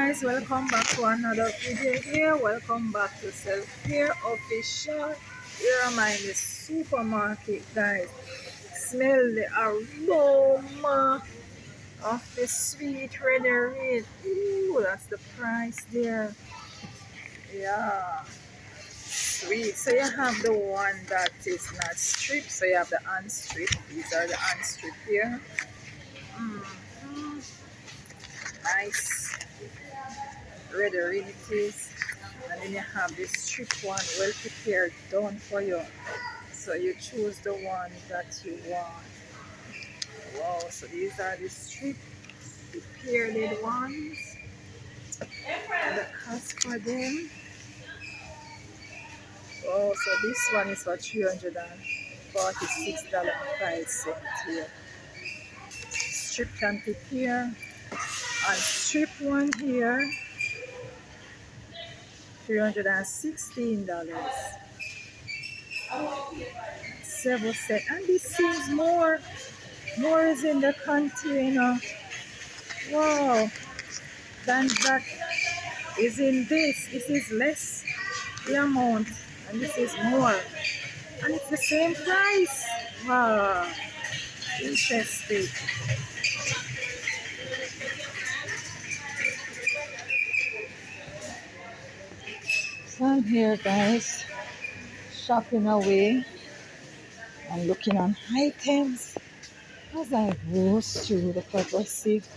guys, welcome back to another video here. Welcome back to Self-Care Official. Here am I in the supermarket, guys. Smell the aroma of the sweet red red. Ooh, that's the price there. Yeah, sweet. So you have the one that is not stripped. So you have the unstripped. These are the unstripped here. Nice. Red it is. And then you have this strip one, well prepared, done for you. So you choose the one that you want. Wow, so these are the strip prepared ones. And the cost for them. Oh, so this one is for $346.05 here. Stripped and prepared. And strip one here, $316. 7 cents. And this seems more is in the container. Wow, than that is in this. This is less the amount, and this is more, and it's the same price. Wow, interesting. So I'm here, guys, shopping away and looking on items as I go through the progressive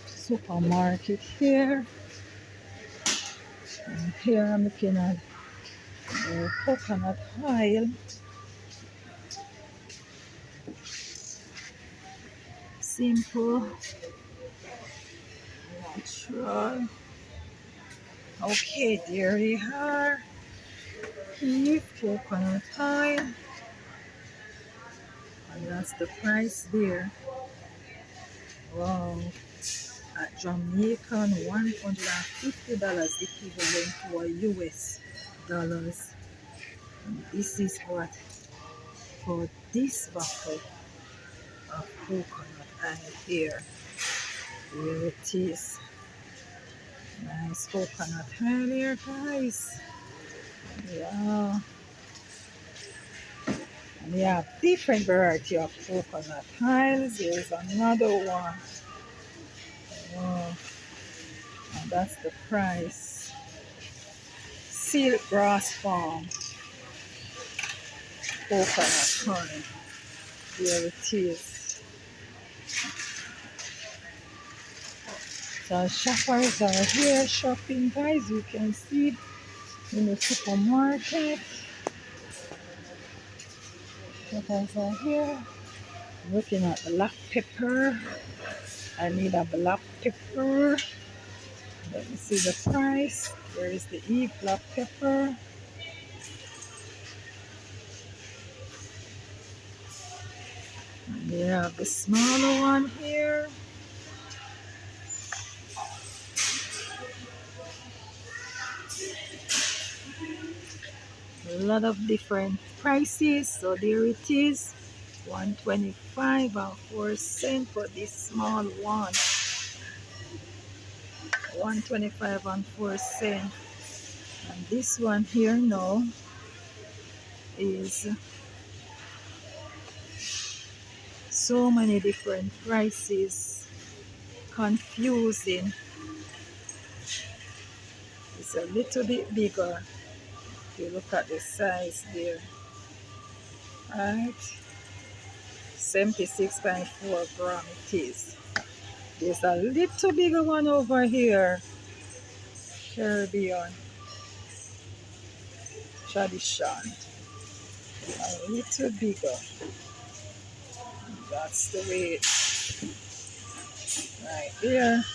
supermarket here. And here I'm looking at the coconut oil. Simple, natural. Okay, there they are. Here, coconut oil. And that's the price there. Wow. At Jamaican, $150 equivalent to a US dollars. And this is what for this bottle of coconut oil here. There it is. Nice coconut oil here, guys. Yeah. And we have different variety of coconut oils. There's another one. Oh, and that's the price. Silk Grass Farm coconut oil. There it is. So shoppers are here shopping, guys. You can see in the supermarket. Shoppers are here. Looking at black pepper. I need a black pepper. Let me see the price. There is the Eve black pepper. And we have the smaller one here. A lot of different prices. So there it is. $1.25 for this small one. $1.25. And this one here now is so many different prices. Confusing. It's a little bit bigger. If you look at the size there. Right? 76.4 gram it is. There's a little bigger one over here. Caribbean tradition. A little bigger. That's the way right there.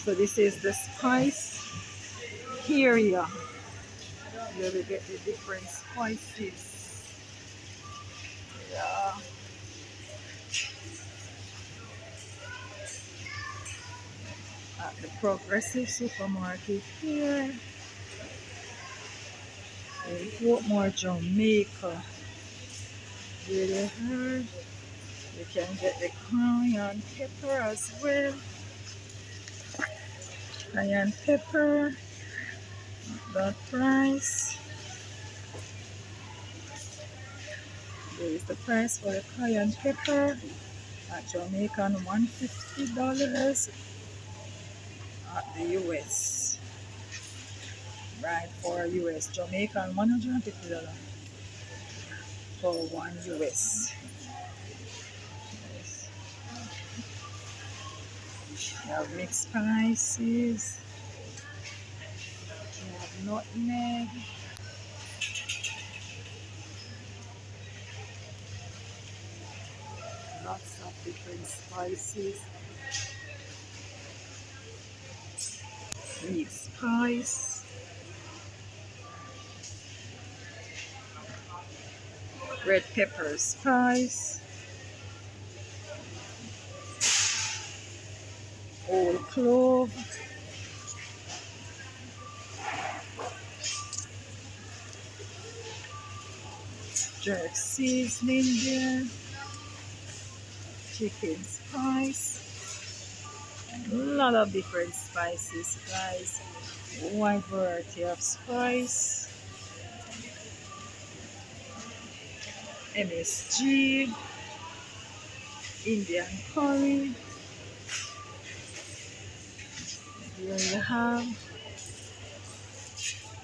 So this is the spice area where we get the different spices. Yeah. At the progressive supermarket here. What more Jamaica? There they are. You can get the cayenne pepper as well. Cayenne pepper, that price. There is the price for the cayenne pepper at Jamaican $150 at the US. Right, for US. Jamaican $150 for 1 US. Yes. You have mixed spices, you have nutmeg, lots of different spices, wheat spice, red pepper spice, whole clove, jerk seasoning there, chicken spice, a lot of different spices, guys. Wide variety of spice, MSG, Indian curry. Here you have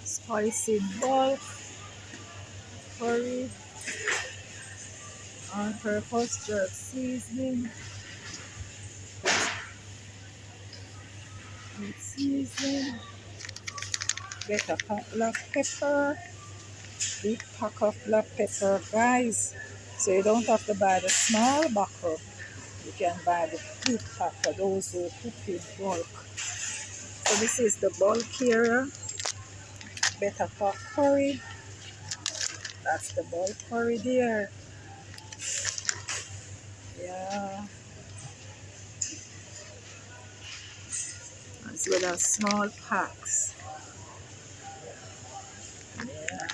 spicy bulk curry, all-purpose jerk seasoning, meat seasoning, get a pack black pepper, big pack of black pepper, guys. So you don't have to buy the small bottle. You can buy the big pack for those who cook in bulk. So this is the bulk here. Better pot curry. That's the bulk curry there. Yeah. As well as small packs. Yeah.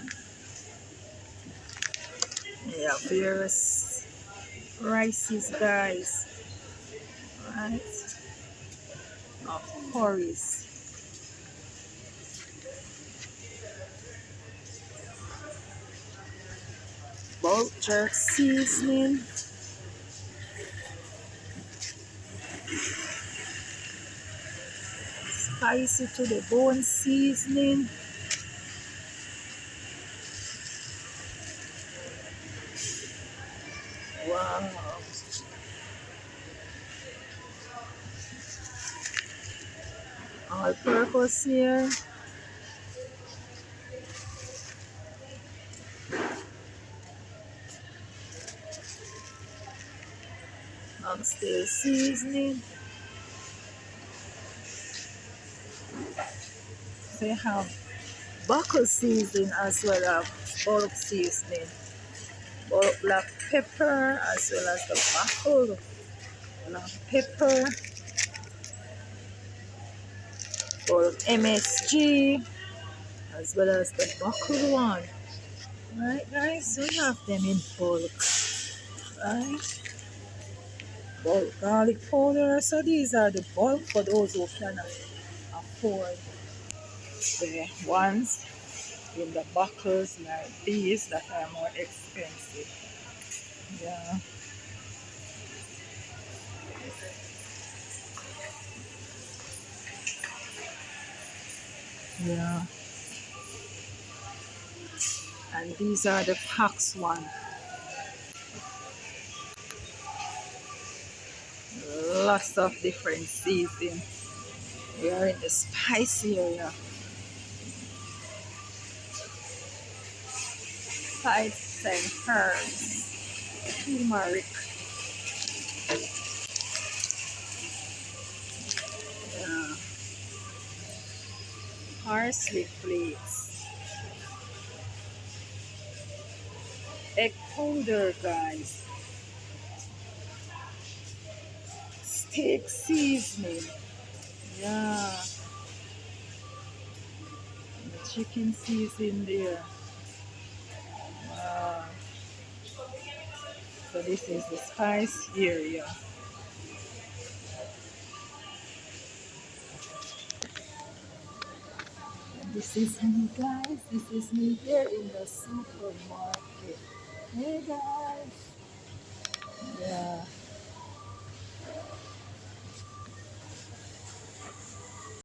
Yeah, various rices, guys. Right? Of curries. Bulk jerk seasoning. Spicy to the bone seasoning. Wow. All purpose here. Oxtail seasoning. They have buckle seasoning as well as bulk seasoning. Bulk black pepper as well as the buckle black pepper. Bulk MSG as well as the buckle one. Right, guys, we have them in bulk. Right? Bulk garlic powder. So these are the bulk for those who cannot afford the ones in the bottles like these that are more expensive. Yeah. Yeah. And these are the packs one. Lots of different seasoning. We are in the spicy area. Spices and herbs. Turmeric. Yeah. Parsley flakes. Egg powder, guys. Steak seasoning. Yeah. The chicken seasoning there. Wow. So this is the spice area. And this is me, guys. This is me here in the supermarket. Hey guys. Yeah.